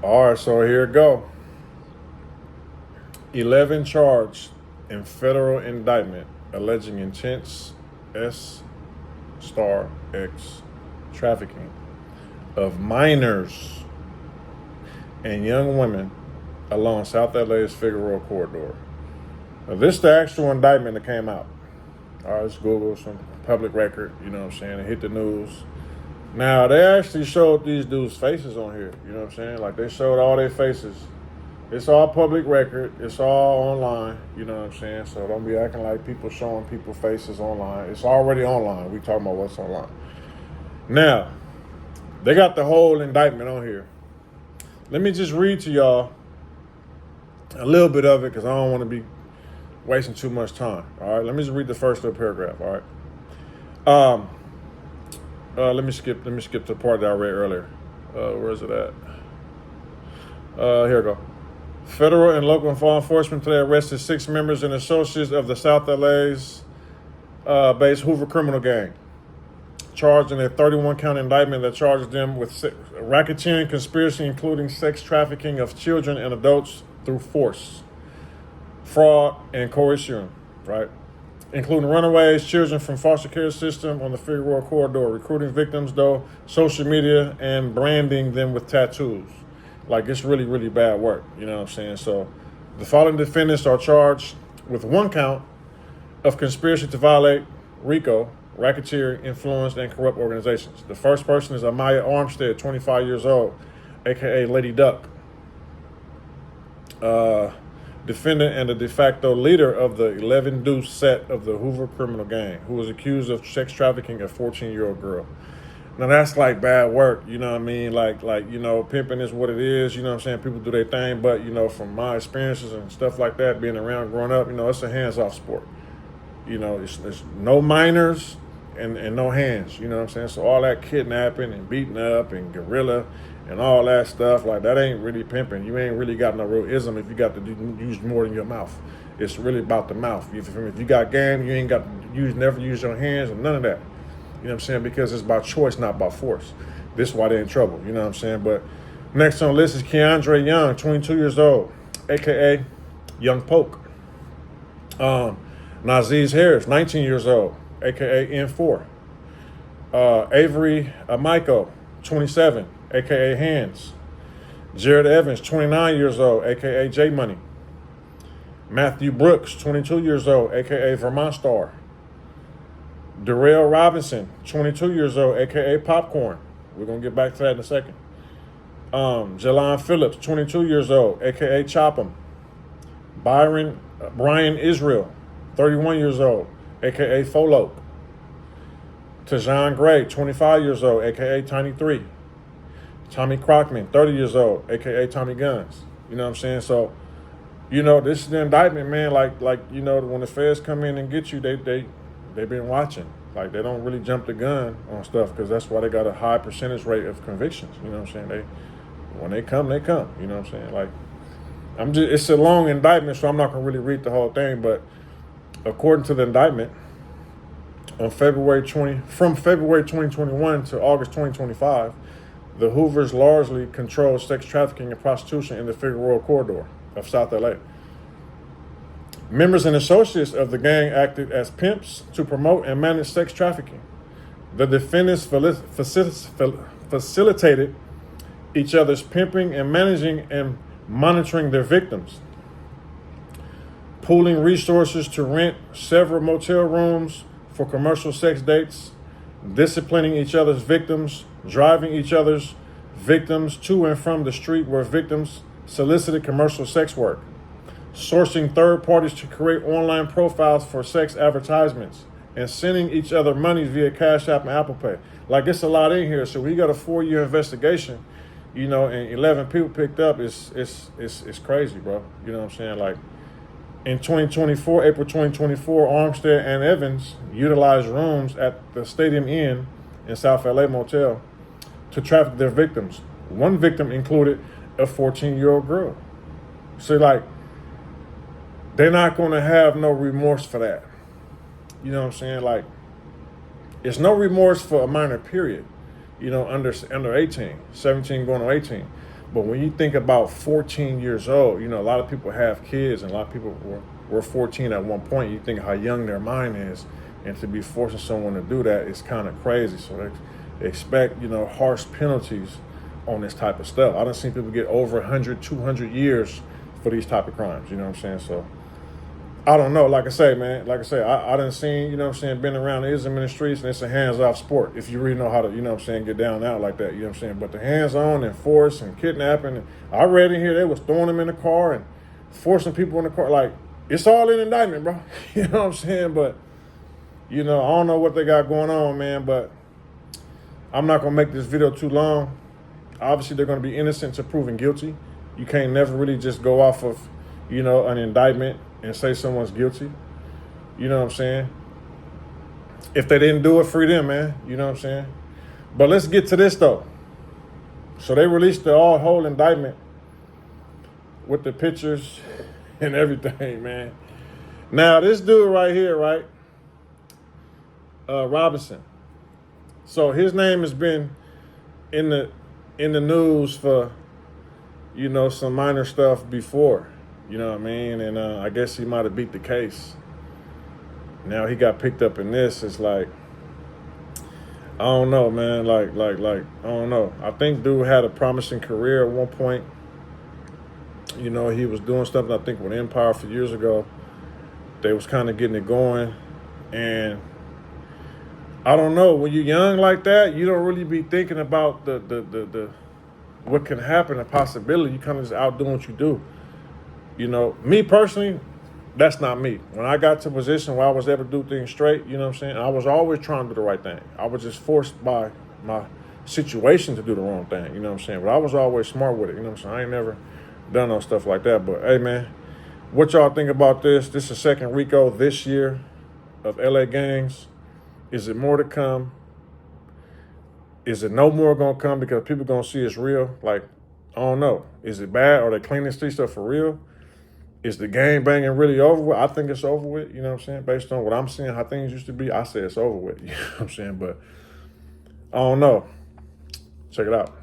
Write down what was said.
All right, so here it go. 11 charged in federal indictment alleging intense S star X trafficking of minors and young women along South LA's Figueroa corridor. Now, this is the actual indictment that came out. All right, let's Google some public record, you know what I'm saying, and hit the news. Now, they actually showed these dudes' faces on here, you know what I'm saying? Like, they showed all their faces. It's all public record. It's all online, you know what I'm saying? So don't be acting like people showing people faces online. It's already online. We talking about what's online. Now, they got the whole indictment on here. Let me just read to y'all a little bit of it because I don't want to be wasting too much time. All right, let me just read the first little paragraph. All right. Let me skip the part that I read earlier. Where is it at? Here we go. Federal and local law enforcement today arrested 6 members and associates of the South LA's based Hoover criminal gang, charged in a 31-count indictment that charges them with racketeering conspiracy, including sex trafficking of children and adults through force, fraud, and coercion, right? Including runaways, children from foster care system on the Figueroa corridor, recruiting victims, though, social media, and branding them with tattoos. Like, it's really, really bad work, you know what I'm saying? So the following defendants are charged with 1 count of conspiracy to violate RICO, racketeer, influenced, and corrupt organizations. The first person is Amaya Armstead, 25 years old, a.k.a. Lady Duck. Defendant and the de facto leader of the 11-deuce set of the Hoover criminal gang, who was accused of sex trafficking a 14-year-old girl. Now, that's like bad work, you know what I mean? Like, you know, pimping is what it is, you know what I'm saying? People do their thing, but, you know, from my experiences and stuff like that, being around growing up, you know, it's a hands-off sport. You know, it's no minors and no hands, you know what I'm saying? So all that kidnapping and beating up and guerrilla and all that stuff, like, that ain't really pimping. You ain't really got no real ism if you got to use more than your mouth. It's really about the mouth. If you got game, you ain't got to never use your hands or none of that. You know what I'm saying? Because it's by choice, not by force. This is why they're in trouble. You know what I'm saying? But next on the list is Keandre Young, 22 years old, a.k.a. Young Poke. Naziz Harris, 19 years old, a.k.a. N4. Avery Amico, 27, a.k.a. Hands. Jared Evans, 29 years old, a.k.a. J Money. Matthew Brooks, 22 years old, a.k.a. Vermont Star. Darrell Robinson, 22 years old, a.k.a. Popcorn. We're going to get back to that in a second. Jelon Phillips, 22 years old, a.k.a. Chop'em. Brian Israel, 31 years old, a.k.a. Foloke. Tajon Gray, 25 years old, a.k.a. Tiny 3. Tommy Crockman, 30 years old, a.k.a. Tommy Guns. You know what I'm saying? So, you know, this is the indictment, man. Like you know, when the feds come in and get you, they've been watching. Like, they don't really jump the gun on stuff because that's why they got a high percentage rate of convictions. You know what I'm saying? When they come, they come. You know what I'm saying? Like, it's a long indictment, so I'm not going to really read the whole thing. But according to the indictment, from February 2021 to August 2025, the Hoovers largely controlled sex trafficking and prostitution in the Figueroa corridor of South LA. Members and associates of the gang acted as pimps to promote and manage sex trafficking. The defendants facilitated each other's pimping and managing and monitoring their victims, pooling resources to rent several motel rooms for commercial sex dates, disciplining each other's victims, driving each other's victims to and from the street where victims solicited commercial sex work, sourcing third parties to create online profiles for sex advertisements, and sending each other money via Cash App and Apple Pay. Like, it's a lot in here. So we got a 4-year investigation, you know, and 11 people picked up. It's crazy, bro. You know what I'm saying? Like, in April 2024, Armstead and Evans utilized rooms at the Stadium Inn in South LA Motel to traffic their victims. One victim included a 14-year-old girl. So, like, they're not going to have no remorse for that. You know what I'm saying? Like, it's no remorse for a minor, period. You know, under 18, 17 going on 18. But when you think about 14 years old, you know, a lot of people have kids and a lot of people were 14 at one point. You think how young their mind is, and to be forcing someone to do that is kind of crazy. So they expect, you know, harsh penalties on this type of stuff. I done seen people get over 100, 200 years for these type of crimes, you know what I'm saying? So I don't know. Like I say, man, I done seen, you know what I'm saying, been around Islam in the streets, and it's a hands-off sport if you really know how to, you know what I'm saying, get down and out like that, you know what I'm saying? But the hands-on and force and kidnapping, I read in here they was throwing them in the car and forcing people in the car. Like, it's all in indictment, bro. You know what I'm saying? But, you know, I don't know what they got going on, man, but I'm not going to make this video too long. Obviously, they're going to be innocent to proven guilty. You can't never really just go off of, you know, an indictment and say someone's guilty. You know what I'm saying? If they didn't do it, free them, man. You know what I'm saying? But let's get to this, though. So they released the whole indictment with the pictures and everything, man. Now, this dude right here, right? Robinson. So his name has been in the news for, you know, some minor stuff before. You know what I mean? And I guess he might have beat the case. Now he got picked up in this. It's like, I don't know, man. Like, I don't know. I think dude had a promising career at one point. You know, he was doing something, I think, with Empire a few years ago. They was kind of getting it going. And I don't know. When you're young like that, you don't really be thinking about the what can happen, the possibility. You kind of just out doing what you do. You know, me personally, that's not me. When I got to a position where I was able to do things straight, you know what I'm saying? I was always trying to do the right thing. I was just forced by my situation to do the wrong thing, you know what I'm saying? But I was always smart with it, you know what I'm saying? I ain't never done no stuff like that. But hey, man, what y'all think about this? This is the second RICO this year of LA gangs. Is it more to come? Is it no more gonna come because people gonna see it's real? Like, I don't know. Is it bad? Are they cleaning street stuff for real? Is the gang banging really over with? I think it's over with, you know what I'm saying? Based on what I'm seeing, how things used to be, I say it's over with, you know what I'm saying? But I don't know. Check it out.